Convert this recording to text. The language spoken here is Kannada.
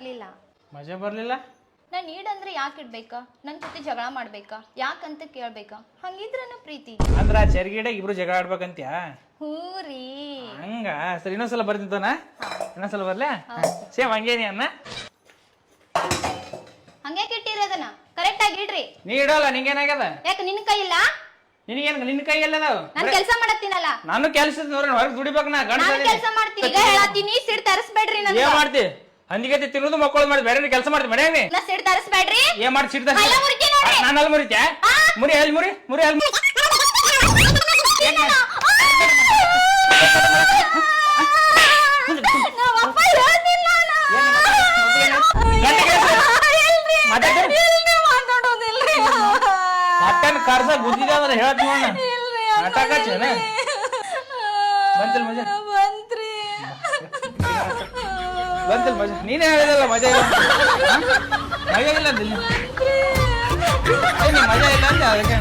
ಬರ್ಲಿಲ್ಲ. ಮಜಾ ಬರ್ಲಿಲ್ಲ? ನಾನು ನೀಡಂದ್ರೆ ಯಾಕೆ ಇಡ್ಬೇಕಾ? ನನ್ನ ಜೊತೆ ಜಗಳ ಮಾಡ್ಬೇಕಾ? ಯಾಕಂತ ಕೇಳ್ಬೇಕಾ? ಹಂಗಿದ್ರನ ಪ್ರೀತಿ. ಅಂದ್ರ ಚರ್ಗಿಡೆ ಇಬ್ರು ಜಗಳ ಆಡ್ಬೇಕಂತ್ಯಾ? ಹೂ ರೀ. ಹಂಗ ಸರಿ, ಇನ್ನೊಂದ್ಸಲ ಬರ್ತಿದ್ದಾನ? ಇನ್ನೊಂದ್ಸಲ ಬರ್ಲಾ? ಸೇಮ್ ಹಂಗೇನಿ ಅನ್ನ. ಹಂಗೆ ಇಟ್ಟಿರಿ ಅದನ್ನ ಕರೆಕ್ಟ್ ಆಗಿ ಇಡ್ರಿ. ನೀ ಇಡೋಲ್ಲ, ನಿಂಗೇನಾಗ್ಯದ? ಯಾಕೆ ನಿನ್ ಕೈ ಇಲ್ಲ? ನಿನ್ನ ಕೈ ಎಲ್ಲ ನಾನು ಕೆಲಸ ಮಾಡತ್ತೀನಲ್ಲ. ನಾನು ಕೆಲಸ ಹೊರಗೆ ದುಡಿಬೇಕು. ನಾ ಗಂಡ ಕೆಲಸ ಮಾಡ್ತೀನಿ. ಈಗ ಹೇಳತ್ತೀನಿ, ಸಿಡ್ ತರಿಸ್ಬೇಡ್ರಿ. ನಾನು ಏನ್ ಮಾಡ್ತಿ? ಹಂದಿಗತಿ ತಿನ್ನೋದು ಮಕ್ಕಳು ಮಾಡಿ ಬೇರೆ ಕೆಲಸ ಮಾಡ್ತಿ ಮನ್ಯಾಗ. ನಾ ಸಿಡ್ ತರಿಸ್ಬೇಡ್ರಿ. ಏನ್ ಮಾಡಿ ಸಿಡ್ತ? ಅಲ್ಲ ಮುರಿಕೆ ನೋಡಿ. ನಾನು ಅಲ್ಲಿ ಮುರಿತ್ಯಾ? ಮುರಿ ಅಲ್ಲಿ ಮುರಿ ಮುರಿ ಅಲ್ಲಿ ಮತ್ತೇನ್ ಕರ್ಸ ಗುದ್ದಿದ ಅಂದ್ರೆ ಹೇಳತ್ ನೋಡ. ನಾಟಕ ಚೇನ ಬಂತಲ್ ಮಜಾ ಬಂತಲ್ ಮಜಾ. ನೀನೇ ಹೇಳಿದಲ್ಲ ಮಜಾ ಇಲ್ಲ, ಮಜಾ ಇಲ್ಲ ಅಂದಿಲ್ಲ. ಮಜಾ ಇಲ್ಲ ಅಂತ ಅದಕ್ಕೆ